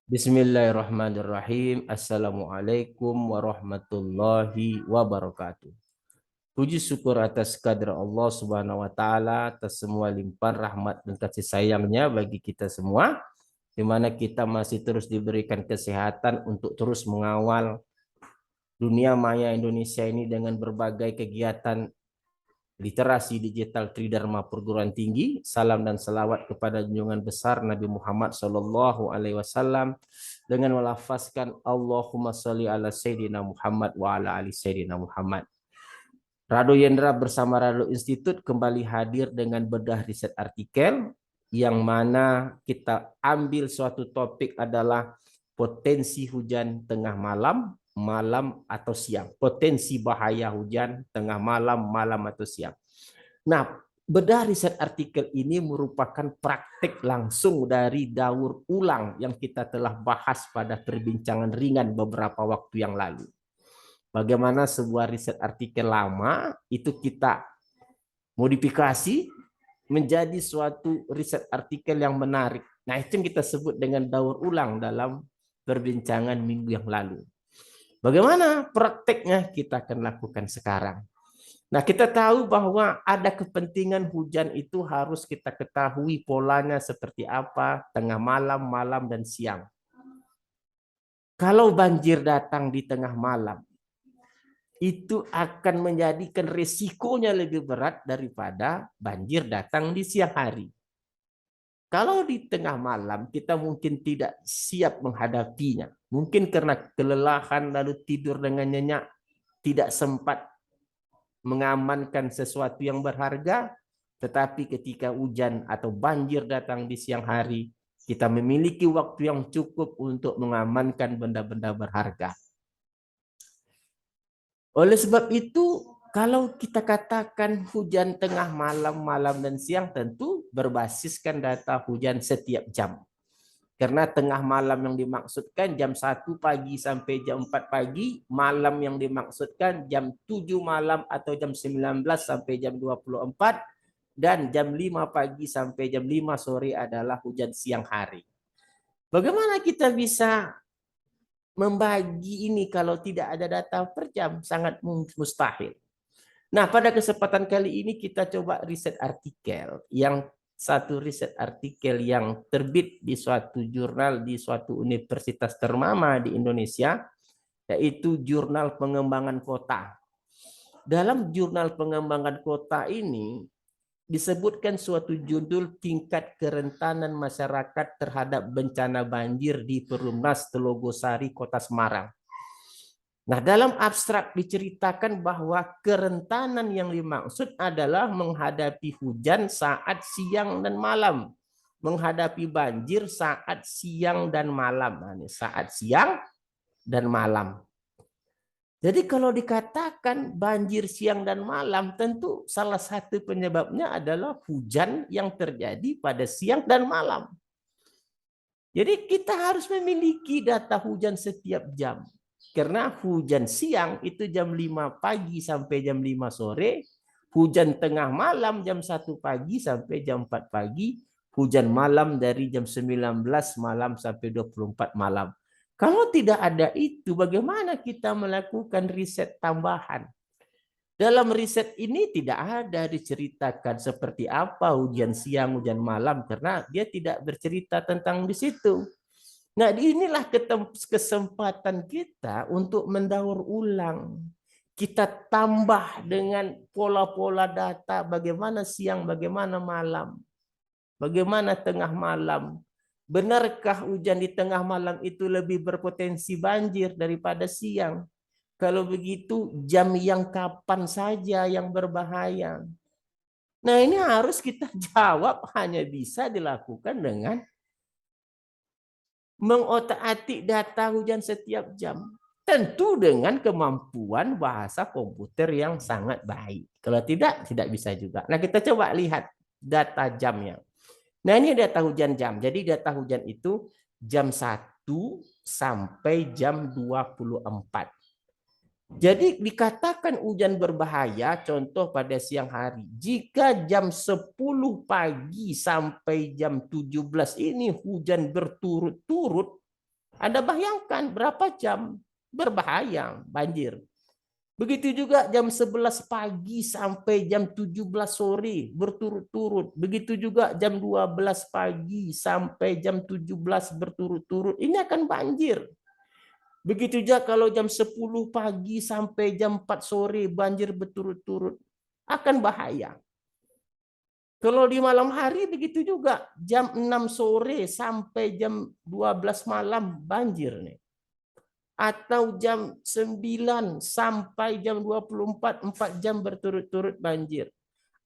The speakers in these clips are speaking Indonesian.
Bismillahirrahmanirrahim. Assalamualaikum warahmatullahi wabarakatuh. Puji syukur atas kehadirat Allah Subhanahu wa taala atas semua limpahan rahmat dan kasih sayangnya bagi kita semua, di mana kita masih terus diberikan kesehatan untuk terus mengawal dunia maya Indonesia ini dengan berbagai kegiatan literasi digital Tridharma Perguruan Tinggi. Salam dan selawat kepada junjungan besar Nabi Muhammad Sallallahu Alaihi Wasallam dengan melafazkan Allahumma sholli ala Sayyidina Muhammad wa ala ali Sayyidina Muhammad. Rado Yendra bersama Rado Institut kembali hadir dengan bedah riset artikel yang mana kita ambil suatu topik adalah potensi hujan tengah malam, malam atau siang. Potensi bahaya hujan tengah malam, malam atau siang. Nah, bedah riset artikel ini merupakan praktik langsung dari daur ulang yang kita telah bahas pada perbincangan ringan beberapa waktu yang lalu. Bagaimana sebuah riset artikel lama itu kita modifikasi menjadi suatu riset artikel yang menarik. Nah, itu yang kita sebut dengan daur ulang dalam perbincangan minggu yang lalu. Bagaimana prakteknya kita akan lakukan sekarang. Nah, kita tahu bahwa ada kepentingan hujan itu harus kita ketahui polanya seperti apa, tengah malam, malam, dan siang. Kalau banjir datang di tengah malam, itu akan menjadikan resikonya lebih berat daripada banjir datang di siang hari. Kalau di tengah malam kita mungkin tidak siap menghadapinya. Mungkin karena kelelahan lalu tidur dengan nyenyak, tidak sempat mengamankan sesuatu yang berharga, tetapi ketika hujan atau banjir datang di siang hari, kita memiliki waktu yang cukup untuk mengamankan benda-benda berharga. Oleh sebab itu, kalau kita katakan hujan tengah malam, malam dan siang tentu berbasiskan data hujan setiap jam. Karena tengah malam yang dimaksudkan jam 1 pagi sampai jam 4 pagi, malam yang dimaksudkan jam 7 malam atau jam 19 sampai jam 24, dan jam 5 pagi sampai jam 5 sore adalah hujan siang hari. Bagaimana kita bisa membagi ini kalau tidak ada data per jam? Sangat mustahil. Nah, pada kesempatan kali ini kita coba riset artikel satu riset artikel yang terbit di suatu jurnal di suatu universitas ternama di Indonesia, yaitu Jurnal Pengembangan Kota. Dalam Jurnal Pengembangan Kota ini disebutkan suatu judul tingkat kerentanan masyarakat terhadap bencana banjir di Perumnas Telogosari, Kota Semarang. Nah, dalam abstrak diceritakan bahwa kerentanan yang dimaksud adalah menghadapi hujan saat siang dan malam, menghadapi banjir saat siang dan malam. Nah, saat siang dan malam. Jadi kalau dikatakan banjir siang dan malam, tentu salah satu penyebabnya adalah hujan yang terjadi pada siang dan malam. Jadi kita harus memiliki data hujan setiap jam. Karena hujan siang itu jam 5 pagi sampai jam 5 sore, hujan tengah malam jam 1 pagi sampai jam 4 pagi, hujan malam dari jam 19 malam sampai 24 malam. Kalau tidak ada itu, bagaimana kita melakukan riset tambahan? Dalam riset ini tidak ada diceritakan seperti apa hujan siang, hujan malam, karena dia tidak bercerita tentang di situ. Nah, inilah kesempatan kita untuk mendaur ulang. Kita tambah dengan pola-pola data bagaimana siang, bagaimana malam, bagaimana tengah malam. Benarkah hujan di tengah malam itu lebih berpotensi banjir daripada siang? Kalau begitu, jam yang kapan saja yang berbahaya? Nah, ini harus kita jawab, hanya bisa dilakukan dengan mengotak-atik data hujan setiap jam. Tentu dengan kemampuan bahasa komputer yang sangat baik. Kalau tidak, tidak bisa juga. Nah, kita coba lihat data jamnya. Nah, ini data hujan jam. Jadi data hujan itu jam 1 sampai jam 24. Jadi dikatakan hujan berbahaya contoh pada siang hari. Jika jam 10 pagi sampai jam 17 ini hujan berturut-turut, Anda bayangkan berapa jam? Berbahaya, banjir. Begitu juga jam 11 pagi sampai jam 17 sore berturut-turut. Begitu juga jam 12 pagi sampai jam 17 berturut-turut. Ini akan banjir. Begitu juga kalau jam 10 pagi sampai jam 4 sore banjir berturut-turut. Akan bahaya. Kalau di malam hari begitu juga. Jam 6 sore sampai jam 12 malam banjir nih. Atau jam 9 sampai jam 24, 4 jam berturut-turut banjir.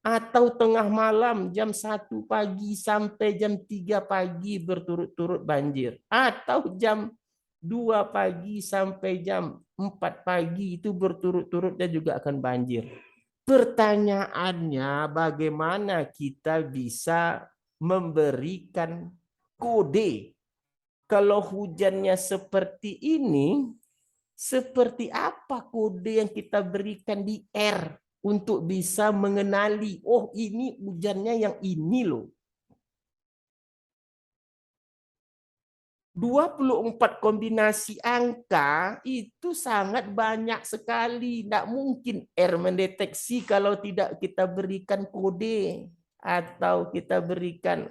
Atau tengah malam jam 1 pagi sampai jam 3 pagi berturut-turut banjir. Atau jam 2 pagi sampai jam 4 pagi itu berturut-turut dan juga akan banjir. Pertanyaannya bagaimana kita bisa memberikan kode kalau hujannya seperti ini, seperti apa kode yang kita berikan di R untuk bisa mengenali, oh ini hujannya yang ini loh. 24 kombinasi angka itu sangat banyak sekali. Tidak mungkin R mendeteksi kalau tidak kita berikan kode atau kita berikan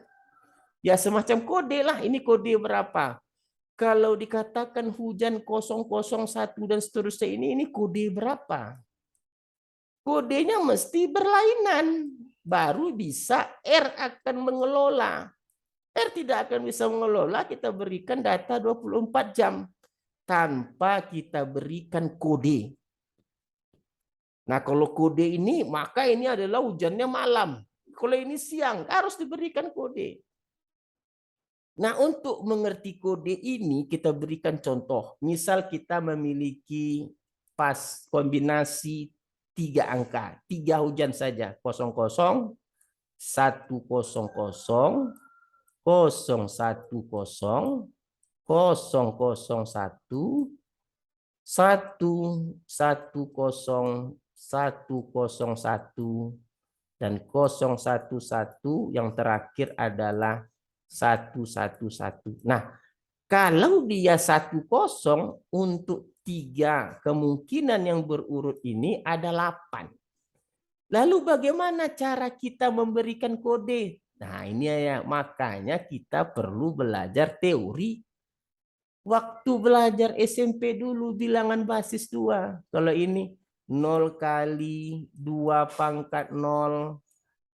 ya semacam kode lah. Ini kode berapa? Kalau dikatakan hujan 001 dan seterusnya ini kode berapa? Kodenya mesti berlainan. Baru bisa R akan mengelola. R tidak akan bisa mengelola, kita berikan data 24 jam. Tanpa kita berikan kode. Nah kalau kode ini, maka ini adalah hujannya malam. Kalau ini siang, harus diberikan kode. Nah, untuk mengerti kode ini kita berikan contoh. Misal kita memiliki pas kombinasi 3 angka, 3 hujan saja, 00, 100, 010, 101, 101, dan 011 yang terakhir adalah 111. Nah, kalau dia 10 untuk 3 kemungkinan yang berurut ini ada 8. Lalu bagaimana cara kita memberikan kode? Nah, ini ya makanya kita perlu belajar teori. Waktu belajar SMP dulu bilangan basis 2. Kalau ini 0 kali 2 pangkat 0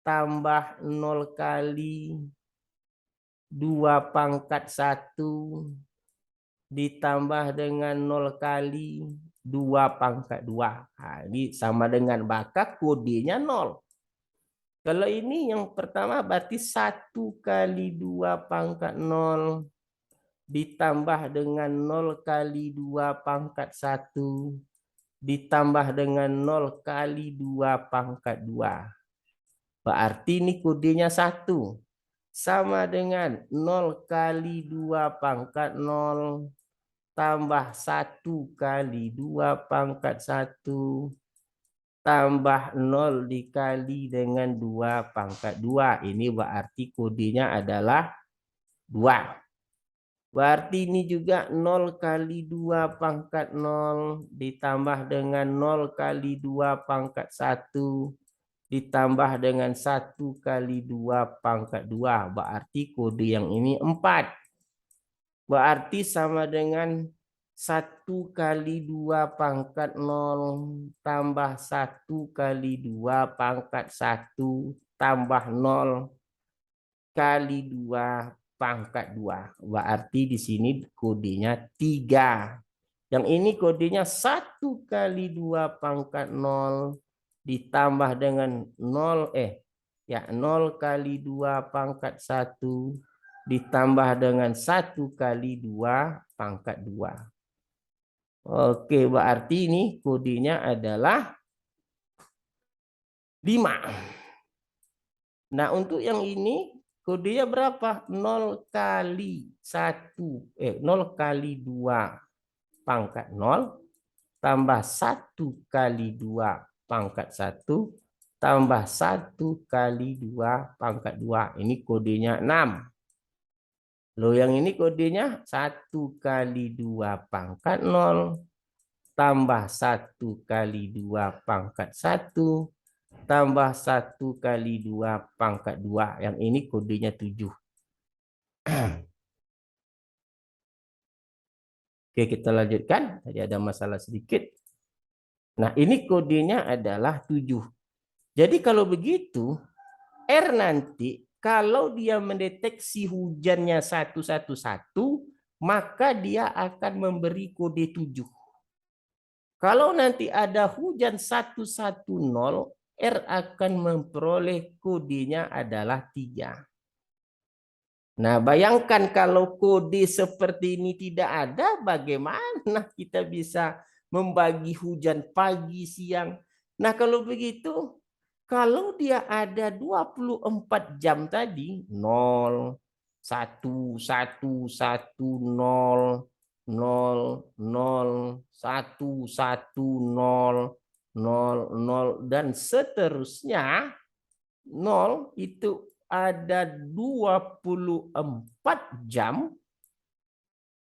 tambah 0 kali 2 pangkat 1 ditambah dengan 0 kali 2 pangkat 2. Nah, ini sama dengan maka kodenya 0. Kalau ini yang pertama berarti 1 kali 2 pangkat 0 ditambah dengan 0 kali 2 pangkat 1 ditambah dengan 0 kali 2 pangkat 2. Berarti ini kodenya 1. Sama dengan 0 kali 2 pangkat 0 tambah 1 kali 2 pangkat 1 tambah 0 dikali dengan 2 pangkat 2. Ini berarti kodenya adalah 2. Berarti ini juga 0 kali 2 pangkat 0 ditambah dengan 0 kali 2 pangkat 1 ditambah dengan 1 kali 2 pangkat 2. Berarti kode yang ini 4. Berarti sama dengan 1 kali 2 pangkat 0 tambah 1 kali 2 pangkat 1 tambah 0 kali 2 pangkat 2. Berarti di sini kodenya 3. Yang ini kodenya 1 kali 2 pangkat 0 ditambah dengan 0 kali 2 pangkat 1 ditambah dengan 1 kali 2 pangkat 2. Oke, berarti ini kodenya adalah 5. Nah, untuk yang ini kodenya berapa? 0 kali 0 kali 2 pangkat 0 tambah 1 kali 2 pangkat 1 tambah 1 kali 2 pangkat 2. Ini kodenya 6. Loh yang ini kodenya 1 kali 2 pangkat 0 tambah 1 kali 2 pangkat 1 tambah 1 kali 2 pangkat 2. Yang ini kodenya 7. Oke, kita lanjutkan. Tadi ada masalah sedikit. Nah, ini kodenya adalah 7. Jadi kalau begitu, R nanti kalau dia mendeteksi hujannya 111, maka dia akan memberi kode 7. Kalau nanti ada hujan 110, R akan memperoleh kodenya adalah 3. Nah, bayangkan kalau kode seperti ini tidak ada, bagaimana kita bisa membagi hujan pagi, siang. Nah, kalau begitu, kalau dia ada 24 jam tadi, 0, 1, 1, 1, 0, 0, 0, 1, 1, 0, 0, 0, dan seterusnya, 0 itu ada 24 jam,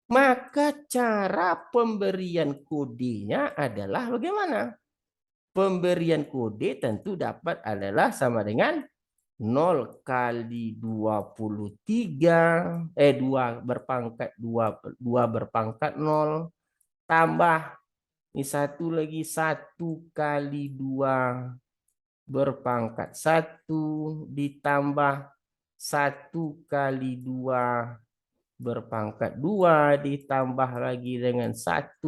maka cara pemberian kodenya adalah bagaimana? Pemberian kode tentu dapat adalah sama dengan 0 kali 23, 2 berpangkat 2 berpangkat 0, tambah ini satu lagi 1 kali 2 berpangkat 1 ditambah 1 kali 2 berpangkat 2 ditambah lagi dengan 1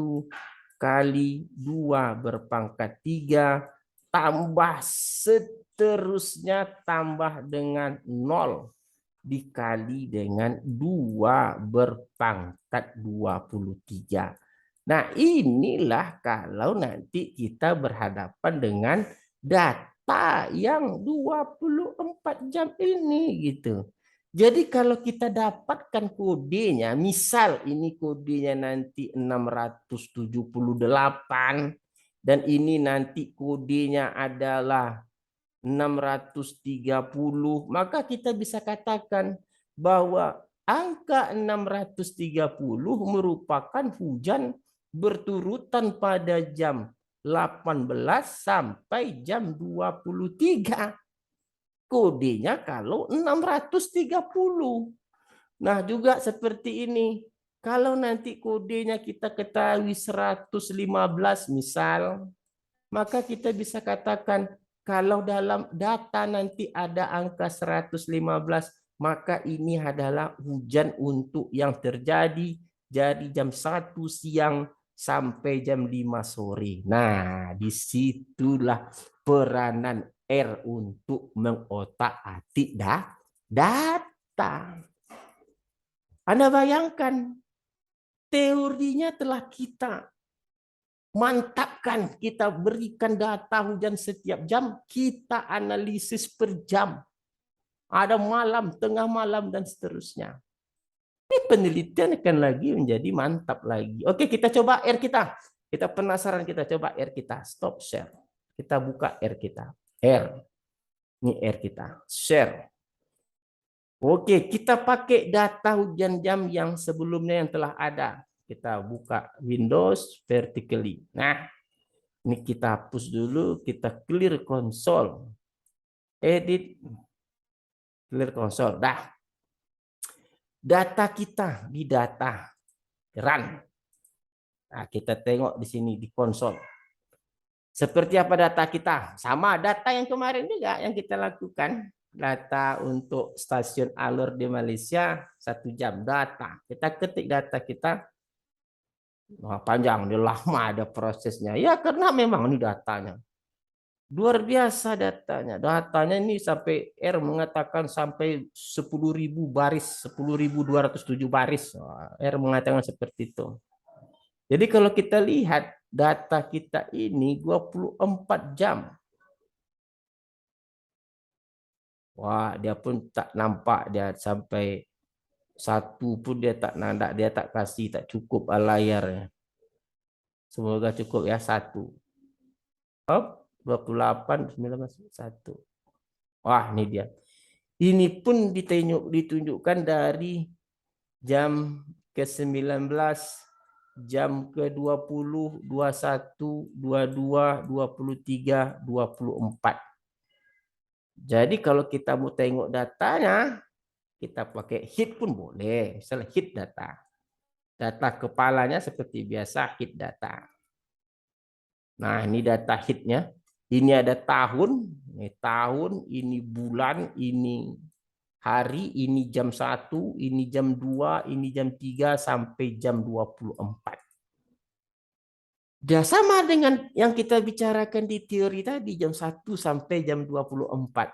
kali 2 berpangkat 3 tambah seterusnya tambah dengan 0 dikali dengan 2 berpangkat 23. Nah, inilah kalau nanti kita berhadapan dengan data yang 24 jam ini gitu. Jadi kalau kita dapatkan kodenya, misal ini kodenya nanti 678 dan ini nanti kodenya adalah 630, maka kita bisa katakan bahwa angka 630 merupakan hujan berturutan pada jam 18 sampai jam 23. Kodenya kalau 630. Nah, juga seperti ini. Kalau nanti kodenya kita ketahui 115 misal, maka kita bisa katakan kalau dalam data nanti ada angka 115, maka ini adalah hujan untuk yang terjadi dari jam 1 siang sampai jam 5 sore. Nah, disitulah peranan R untuk mengotak-atik data. Anda bayangkan, teorinya telah kita mantapkan, kita berikan data hujan setiap jam, kita analisis per jam. Ada malam, tengah malam, dan seterusnya. Ini penelitian akan lagi menjadi mantap lagi. Oke, kita coba R kita. Kita penasaran, kita coba R kita. Stop share. Kita buka R kita. R. Ini R kita. Share. Oke, kita pakai data hujan jam yang sebelumnya yang telah ada. Kita buka Windows vertically. Nah, ini kita hapus dulu, kita clear console. Edit, clear console. Dah. Data kita di data. Run. Nah, kita tengok di sini di konsol. Seperti apa data kita? Sama data yang kemarin juga yang kita lakukan. Data untuk stasiun Alur di Malaysia 1 jam data. Kita ketik data kita. Wah, panjang, dia lama ada prosesnya. Ya karena memang ini datanya. Luar biasa datanya. Datanya ini sampai R mengatakan sampai 10.000 baris, 10.207 baris. R mengatakan seperti itu. Jadi kalau kita lihat data kita ini 24 jam. Wah, dia pun tak nampak dia sampai 1 pun dia tak nandak, dia tak kasih, tak cukup layarnya. Semoga cukup ya 1. Hop, 28, 19, 1. Wah, ini dia. Ini pun ditunjukkan dari jam ke-19, jam ke-20, 21, 22, 23, 24. Jadi kalau kita mau tengok datanya, kita pakai hit pun boleh. Misalnya hit data. Data kepalanya seperti biasa hit data. Nah, ini data hitnya. Ini ada tahun, ini bulan, ini hari, ini jam 1, ini jam 2, ini jam 3 sampai jam 24. Dia sama dengan yang kita bicarakan di teori tadi, jam 1 sampai jam 24.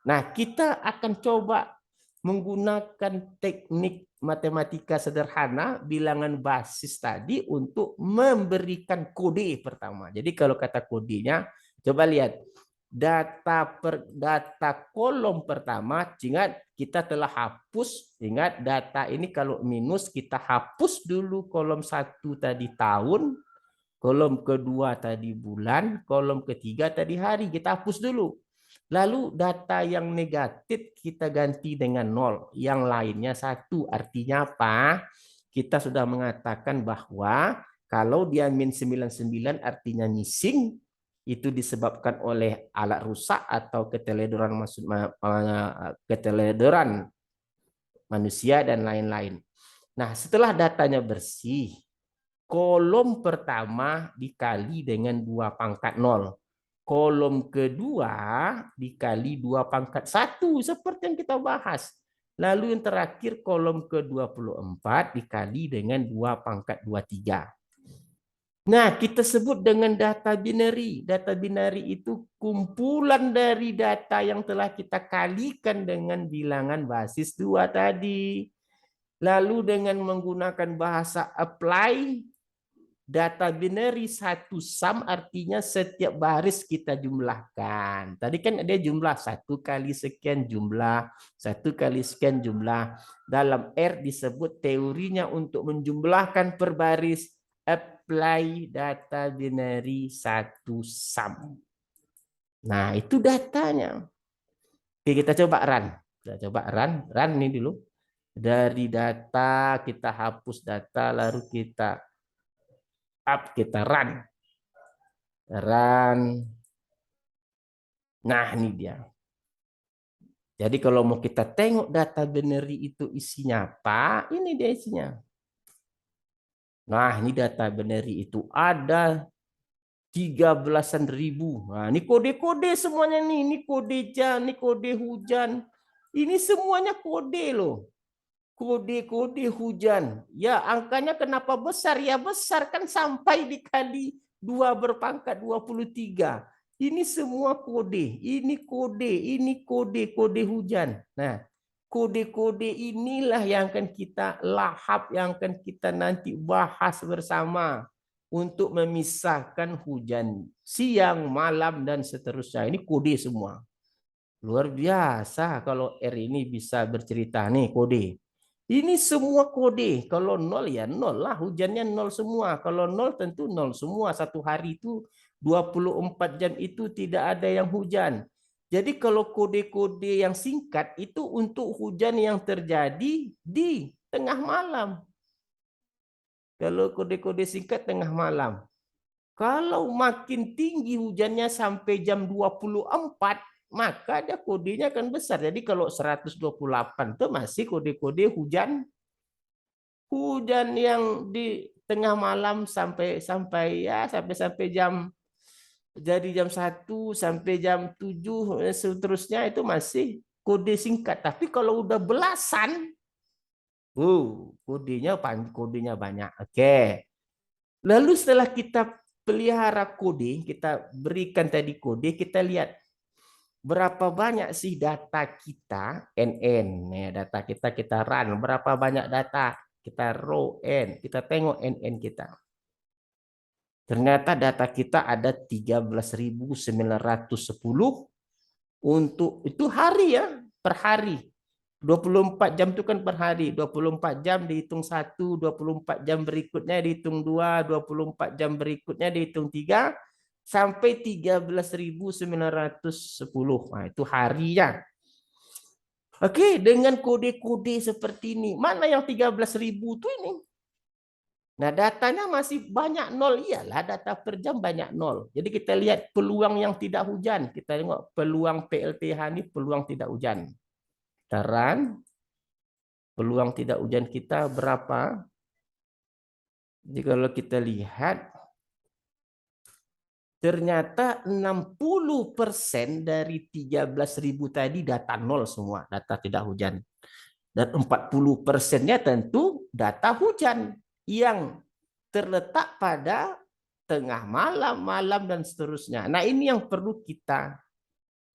Nah, kita akan coba menggunakan teknik matematika sederhana, bilangan basis tadi untuk memberikan kode pertama. Jadi kalau kata kodenya, coba lihat. Data kolom pertama, ingat kita telah hapus, ingat data ini kalau minus kita hapus dulu kolom 1 tadi tahun, kolom kedua tadi bulan, kolom ketiga tadi hari, kita hapus dulu. Lalu data yang negatif kita ganti dengan 0, yang lainnya 1. Artinya apa? Kita sudah mengatakan bahwa kalau dia min 99 artinya missing, itu disebabkan oleh alat rusak atau keteledoran keteledoran manusia dan lain-lain. Nah, setelah datanya bersih, kolom pertama dikali dengan 2 pangkat 0. Kolom kedua dikali 2 pangkat 1, seperti yang kita bahas. Lalu yang terakhir kolom ke-24 dikali dengan 2 pangkat 23. Nah, kita sebut dengan data binary. Data binary itu kumpulan dari data yang telah kita kalikan dengan bilangan basis 2 tadi. Lalu dengan menggunakan bahasa apply, data binary satu sum artinya setiap baris kita jumlahkan. Tadi kan ada jumlah 1 kali sekian jumlah, 1 kali sekian jumlah. Dalam R disebut teorinya untuk menjumlahkan per baris, apply data binary satu sum. Nah, itu datanya. Oke, kita coba run. Kita coba run ini dulu. Dari data kita hapus data, lalu kita run. Nah, ini dia. Jadi kalau mau kita tengok data binary itu isinya apa, ini dia isinya. Nah, ini data binary itu ada 13.000 ribu. Nah, ini kode-kode semuanya nih. Ini kode jam, ini kode hujan. Ini semuanya kode loh. Kode-kode hujan. Ya, angkanya kenapa besar? Ya besar kan sampai dikali 2 berpangkat 23. Ini semua kode. Ini kode hujan. Nah, kode-kode inilah yang akan kita lahap, yang akan kita nanti bahas bersama untuk memisahkan hujan siang, malam, dan seterusnya. Ini kode semua. Luar biasa kalau R ini bisa bercerita nih kode. Ini semua kode. Kalau 0 ya 0 lah. Hujannya 0 semua. Kalau 0 tentu 0 semua. Satu hari itu 24 jam itu tidak ada yang hujan. Jadi kalau kode-kode yang singkat itu untuk hujan yang terjadi di tengah malam. Kalau kode-kode singkat tengah malam. Kalau makin tinggi hujannya sampai jam 24, maka ada kodenya akan besar. Jadi kalau 128 itu masih kode-kode hujan yang di tengah malam sampai jam, jadi jam 1 sampai jam 7 seterusnya itu masih kode singkat. Tapi kalau udah belasan, kodenya banyak. Oke. Lalu setelah kita pelihara kode, kita berikan tadi kode, kita lihat berapa banyak sih data kita, NN. Ya, data kita run, berapa banyak data, kita row N, kita tengok NN kita. Ternyata data kita ada 13.910 untuk itu hari ya, per hari. 24 jam itu kan per hari. 24 jam dihitung 1, 24 jam berikutnya dihitung 2, 24 jam berikutnya dihitung 3, sampai 13.910. Nah, itu harinya. Oke, dengan kode-kode seperti ini, mana yang 13.000 tuh ini? Nah, datanya masih banyak nol. Iyalah, data per jam banyak nol. Jadi kita lihat peluang yang tidak hujan. Kita tengok peluang PLTH ini peluang tidak hujan. Terang, peluang tidak hujan kita berapa? Jadi kalau kita lihat, ternyata 60% dari 13.000 tadi data nol semua, data tidak hujan. Dan 40%-nya tentu data hujan yang terletak pada tengah malam, malam, dan seterusnya. Nah, ini yang perlu kita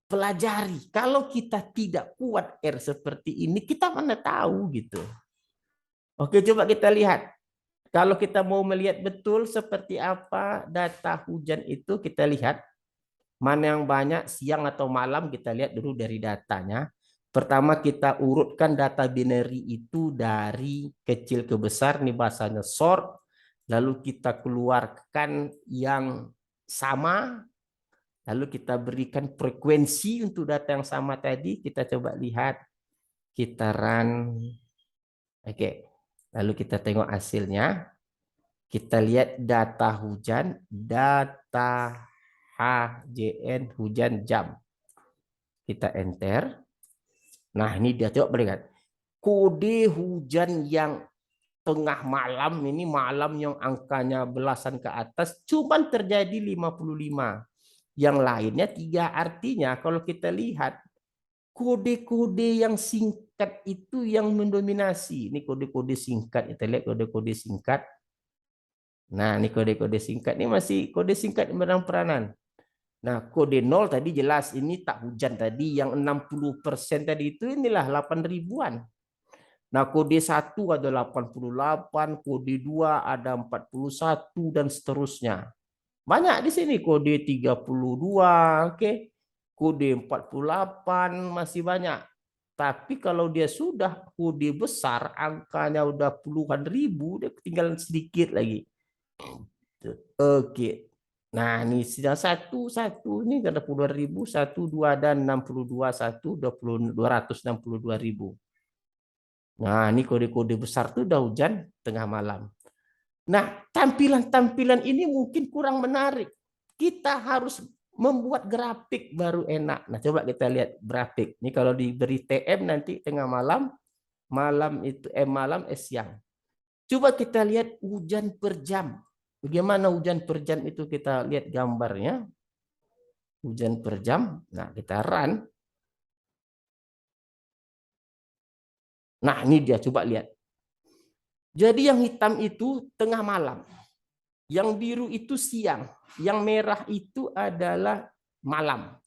pelajari. Kalau kita tidak kuat R seperti ini, kita mana tahu gitu. Oke, coba kita lihat. Kalau kita mau melihat betul seperti apa data hujan itu, kita lihat mana yang banyak siang atau malam, kita lihat dulu dari datanya. Pertama kita urutkan data binary itu dari kecil ke besar, ini bahasanya sort. Lalu kita keluarkan yang sama, lalu kita berikan frekuensi untuk data yang sama tadi. Kita coba lihat, kita run. Oke, lalu kita tengok hasilnya. Kita lihat data hujan, data HJN hujan jam. Kita enter. Nah, ini dia, coba lihat. Kode hujan yang tengah malam, ini malam yang angkanya belasan ke atas, cuman terjadi 55. Yang lainnya 3. Artinya kalau kita lihat, kode-kode yang singkat itu yang mendominasi. Ini kode-kode singkat, kita lihat kode-kode singkat. Nah, ini kode-kode singkat, ini masih kode singkat yang berperanan. Nah, kode 0 tadi jelas ini tak hujan tadi, yang 60% tadi itu inilah 8 ribuan. Nah, kode 1 ada 88, kode 2 ada 41 dan seterusnya. Banyak di sini kode 32, oke. Kode 48 masih banyak. Tapi kalau dia sudah kode besar, angkanya udah puluhan ribu, dia ketinggalan sedikit lagi. Oke. Nah, ini sudah satu ini ada puluhan ribu, 1, 2 dan 62, 262 ribu. Nah, ini kode-kode besar tuh udah hujan tengah malam. Nah, tampilan-tampilan ini mungkin kurang menarik. Kita harus membuat grafik baru enak. Nah, coba kita lihat grafik. Ini kalau diberi TM nanti tengah malam, malam itu malam siang. Coba kita lihat hujan per jam. Bagaimana hujan per jam itu, kita lihat gambarnya. Hujan per jam. Nah, kita run. Nah, ini dia, coba lihat. Jadi yang hitam itu tengah malam. Yang biru itu siang. Yang merah itu adalah malam.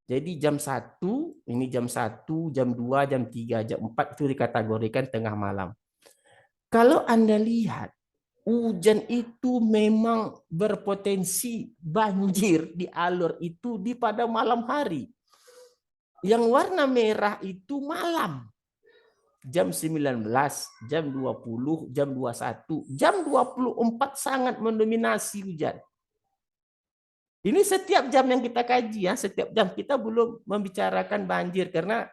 Jadi jam 1, ini jam 1, jam 2, jam 3, jam 4 itu dikategorikan tengah malam. Kalau Anda lihat, hujan itu memang berpotensi banjir di alur itu di pada malam hari. Yang warna merah itu malam. Jam 19, jam 20, jam 21, jam 24 sangat mendominasi hujan. Ini setiap jam yang kita kaji ya, setiap jam kita belum membicarakan banjir karena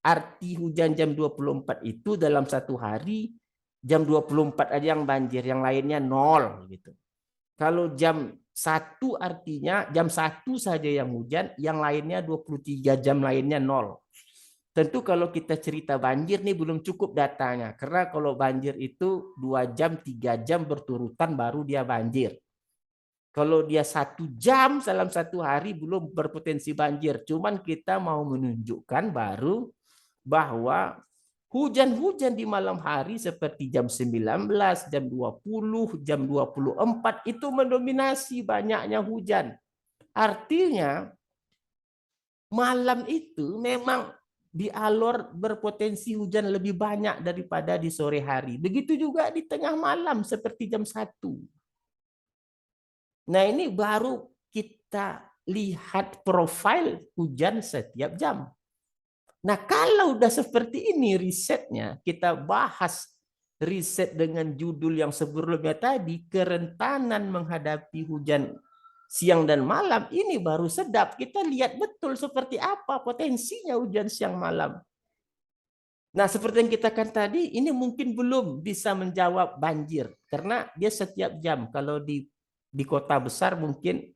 arti hujan jam 24 itu dalam satu hari jam 24 aja yang banjir, yang lainnya nol gitu. Kalau jam 1 artinya jam 1 saja yang hujan, yang lainnya 23 jam lainnya nol. Tentu kalau kita cerita banjir nih belum cukup datanya. Karena kalau banjir itu 2 jam, 3 jam berturutan baru dia banjir. Kalau dia 1 jam dalam satu hari belum berpotensi banjir. Cuman kita mau menunjukkan baru bahwa hujan-hujan di malam hari seperti jam 19, jam 20, jam 24 itu mendominasi banyaknya hujan. Artinya malam itu memang di alur berpotensi hujan lebih banyak daripada di sore hari. Begitu juga di tengah malam seperti jam 1. Nah, ini baru kita lihat profil hujan setiap jam. Nah, kalau udah seperti ini risetnya, kita bahas riset dengan judul yang sebelumnya tadi, kerentanan menghadapi hujan siang dan malam, ini baru sedap. Kita lihat betul seperti apa potensinya hujan siang malam. Nah, seperti yang kita kan tadi, ini mungkin belum bisa menjawab banjir karena dia setiap jam. Kalau di kota besar mungkin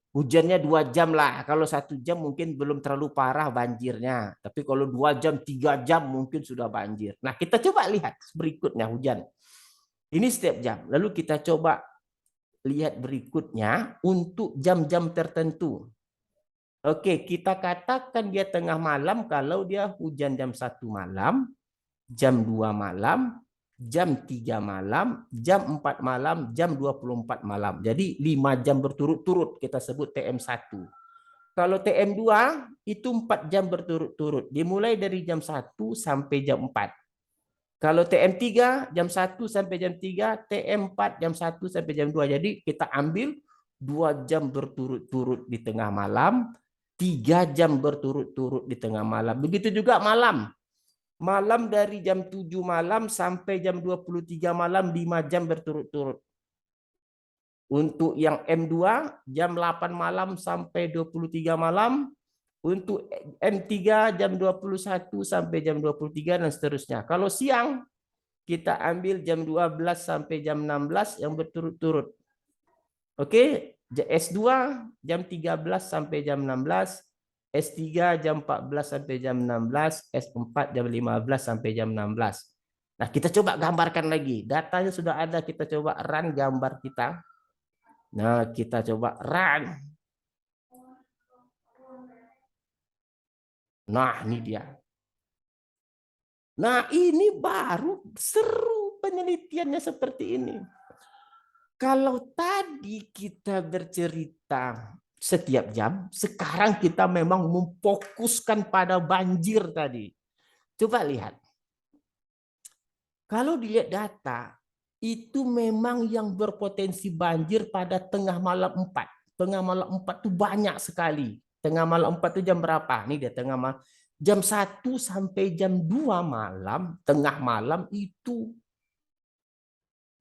hujannya 2 jam lah. Kalau 1 jam mungkin belum terlalu parah banjirnya. Tapi kalau 2 jam, 3 jam mungkin sudah banjir. Nah, kita coba lihat berikutnya hujan. Ini setiap jam. Lalu kita coba lihat berikutnya untuk jam-jam tertentu. Oke, kita katakan dia tengah malam kalau dia hujan jam 1 malam, jam 2 malam, jam 3 malam, jam 4 malam, jam 24 malam. Jadi 5 jam berturut-turut kita sebut TM1. Kalau TM2 itu 4 jam berturut-turut. Dimulai dari jam 1 sampai jam 4. Kalau TM3 jam 1 sampai jam 3, TM4 jam 1 sampai jam 2. Jadi kita ambil 2 jam berturut-turut di tengah malam, 3 jam berturut-turut di tengah malam. Begitu juga malam. Malam dari jam 7 malam sampai jam 23 malam 5 jam berturut-turut. Untuk yang M2 jam 8 malam sampai 23 malam. Untuk M3 jam 21 sampai jam 23 dan seterusnya. Kalau siang kita ambil jam 12 sampai jam 16 yang berturut-turut. Oke, S2 jam 13 sampai jam 16, S3 jam 14 sampai jam 16, S4 jam 15 sampai jam 16. Nah, kita coba gambarkan lagi. Datanya sudah ada, kita coba run gambar kita. Nah, kita coba run. Nah, ini dia. Nah, ini baru seru penelitiannya seperti ini. Kalau tadi kita bercerita setiap jam, sekarang kita memang memfokuskan pada banjir tadi. Coba lihat. Kalau dilihat data, itu memang yang berpotensi banjir pada tengah malam 4. Tengah malam 4 itu banyak sekali. Tengah malam 4 itu jam berapa? Ini dia tengah malam. Jam 1 sampai jam 2 malam, tengah malam itu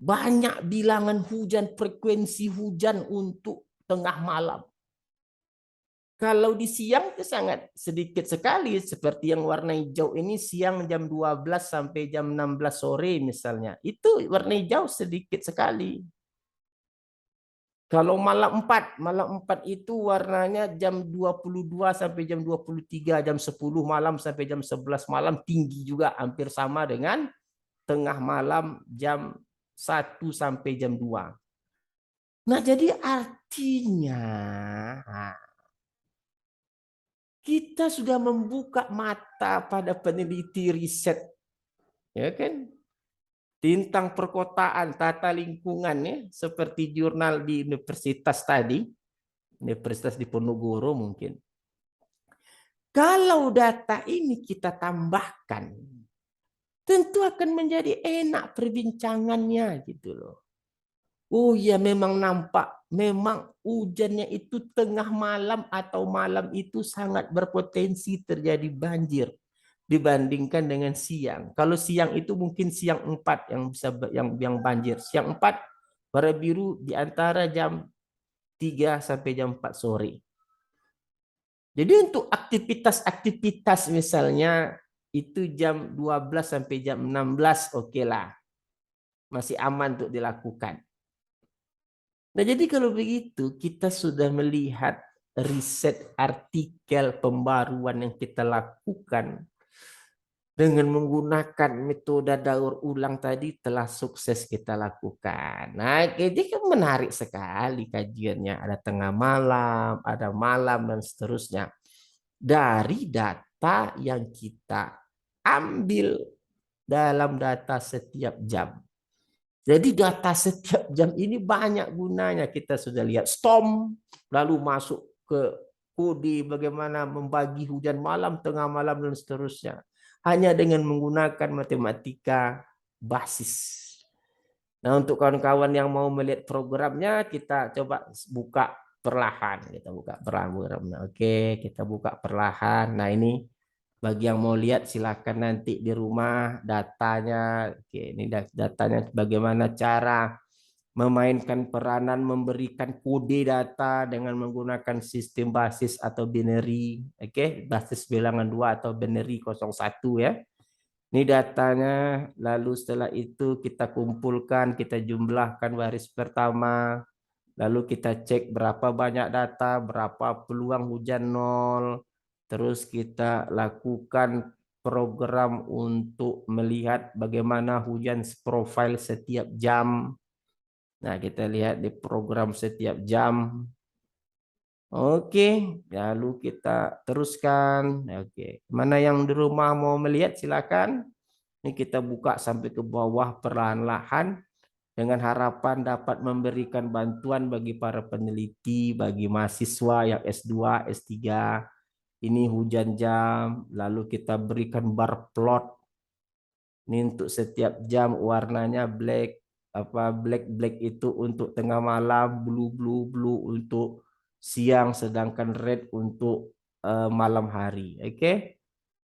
banyak bilangan hujan, frekuensi hujan untuk tengah malam. Kalau di siang itu sangat sedikit sekali, seperti yang warna hijau ini siang jam 12 sampai jam 16 sore misalnya. Itu warna hijau sedikit sekali. Kalau malam 4 itu warnanya jam 22 sampai jam 23, jam 10 malam sampai jam 11 malam tinggi juga, hampir sama dengan tengah malam jam 1 sampai jam 2. Nah, jadi artinya kita sudah membuka mata pada peneliti riset, ya kan, tentang perkotaan, tata lingkungan, ya, seperti jurnal di universitas tadi, Universitas Diponegoro mungkin. Kalau data ini kita tambahkan, tentu akan menjadi enak perbincangannya gitu loh. Oh ya, memang nampak, memang hujannya itu tengah malam atau malam itu sangat berpotensi terjadi banjir dibandingkan dengan siang. Kalau siang itu mungkin siang 4 yang bisa yang banjir. Siang 4 warna biru di antara jam 3 sampai jam 4 sore. Jadi untuk aktivitas-aktivitas misalnya itu jam 12 sampai jam 16 oke lah. Masih aman untuk dilakukan. Nah, jadi kalau begitu kita sudah melihat riset artikel pembaruan yang kita lakukan dengan menggunakan metode daur ulang tadi telah sukses kita lakukan. Nah, jadi kan menarik sekali kajiannya. Ada tengah malam, ada malam, dan seterusnya. Dari data yang kita ambil dalam data setiap jam. Jadi data setiap jam ini banyak gunanya. Kita sudah lihat storm, lalu masuk ke kode bagaimana membagi hujan malam, tengah malam, dan seterusnya. Hanya dengan menggunakan matematika basis. Nah, untuk kawan-kawan yang mau melihat programnya, kita coba buka perlahan. Kita buka perlahan. Oke, kita buka perlahan. Nah, ini bagi yang mau lihat silakan nanti di rumah datanya. Oke, ini datanya bagaimana cara memainkan peranan memberikan kode data dengan menggunakan sistem basis atau binary. Oke, basis bilangan 2 atau binary 01 ya. Ini datanya, lalu setelah itu kita kumpulkan, kita jumlahkan baris pertama, lalu kita cek berapa banyak data, berapa peluang hujan nol, terus kita lakukan program untuk melihat bagaimana hujan profil setiap jam. Nah, kita lihat di program setiap jam. Oke, lalu kita teruskan. Oke, mana yang di rumah mau melihat silakan. Ini kita buka sampai ke bawah perlahan-lahan dengan harapan dapat memberikan bantuan bagi para peneliti, bagi mahasiswa yang S2, S3. Ini hujan jam, lalu kita berikan bar plot. Ini untuk setiap jam warnanya black, black itu untuk tengah malam, blue untuk siang, sedangkan red untuk malam hari. Oke.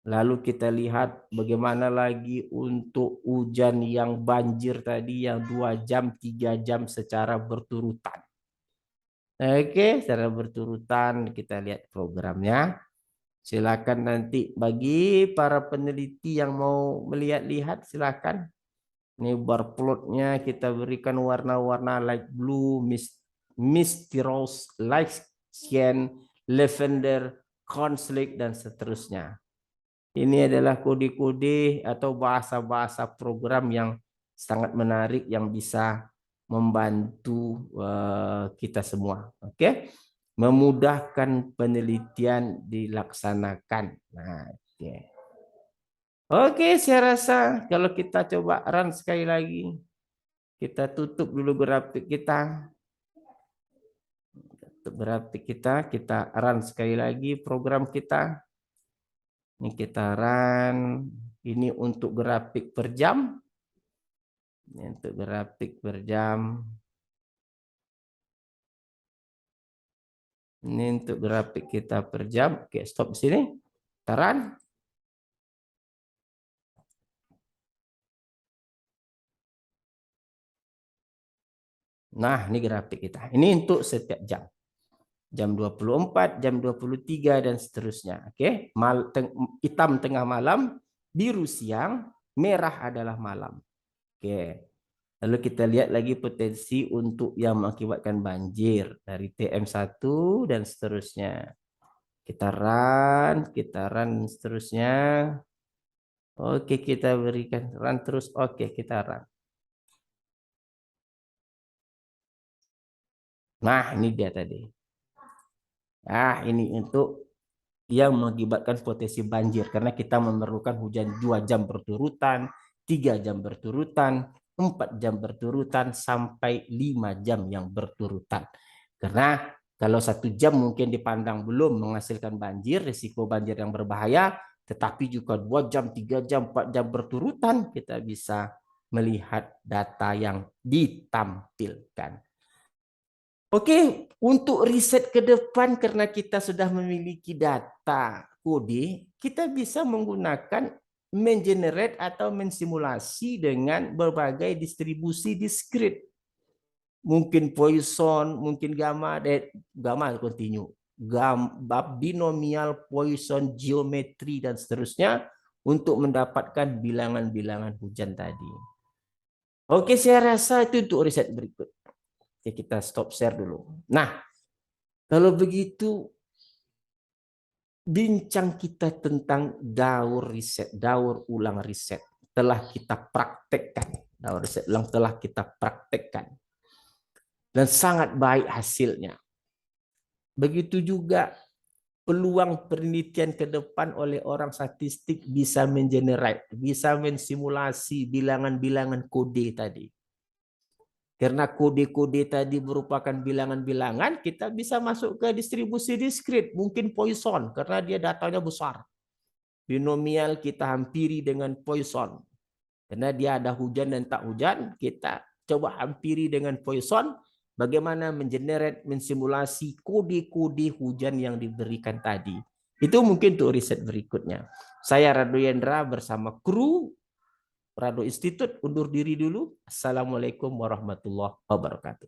Lalu kita lihat bagaimana lagi untuk hujan yang banjir tadi yang 2 jam, 3 jam secara berturutan. Oke, secara berturutan kita lihat programnya. Silakan nanti bagi para peneliti yang mau melihat-lihat silakan. Ini bar plotnya kita berikan warna-warna light blue, misty rose, light cyan, lavender, cornslick dan seterusnya. Ini adalah kode-kode atau bahasa-bahasa program yang sangat menarik yang bisa membantu kita semua. Oke, memudahkan penelitian dilaksanakan. Nah, oke. Oke, saya rasa kalau kita coba run sekali lagi, kita tutup dulu grafik kita. Tutup grafik kita run sekali lagi program kita. Ini kita run. Ini untuk grafik per jam. Ini untuk grafik per jam. Ini untuk grafik kita per jam. Oke, stop di sini. Kita run. Nah, ini grafik kita. Ini untuk setiap jam. Jam 24, jam 23, dan seterusnya. Oke, hitam tengah malam, biru siang, merah adalah malam. Oke, lalu kita lihat lagi potensi untuk yang mengakibatkan banjir dari TM1 dan seterusnya. Kita run seterusnya. Oke, kita berikan run terus. Oke, kita run. Nah, ini dia tadi. Nah, ini untuk yang mengakibatkan potensi banjir karena kita memerlukan hujan 2 jam berturutan, 3 jam berturutan, 4 jam berturutan sampai 5 jam yang berturutan. Karena kalau 1 jam mungkin dipandang belum menghasilkan banjir, risiko banjir yang berbahaya, tetapi juga 2 jam, 3 jam, 4 jam berturutan kita bisa melihat data yang ditampilkan. Oke, untuk riset ke depan karena kita sudah memiliki data kode, kita bisa menggunakan mengenerate atau mensimulasi dengan berbagai distribusi diskrit. Mungkin Poisson, mungkin gamma continue, binomial Poisson geometri dan seterusnya untuk mendapatkan bilangan-bilangan hujan tadi. Oke, saya rasa itu untuk riset berikut. Oke, kita stop share dulu. Nah, kalau begitu, bincang kita tentang daur riset, daur ulang riset telah kita praktekkan. Daur riset ulang telah kita praktekkan. Dan sangat baik hasilnya. Begitu juga peluang penelitian ke depan oleh orang statistik bisa mengenerate, bisa mensimulasi bilangan-bilangan kode tadi. Karena kode-kode tadi merupakan bilangan-bilangan, kita bisa masuk ke distribusi diskrit, mungkin Poisson, karena dia datanya besar. Binomial kita hampiri dengan Poisson. Karena dia ada hujan dan tak hujan, kita coba hampiri dengan Poisson, bagaimana mengenerate, mensimulasi kode-kode hujan yang diberikan tadi. Itu mungkin untuk riset berikutnya. Saya Rado Yendra bersama kru Rado Institute undur diri dulu. Assalamualaikum warahmatullahi wabarakatuh.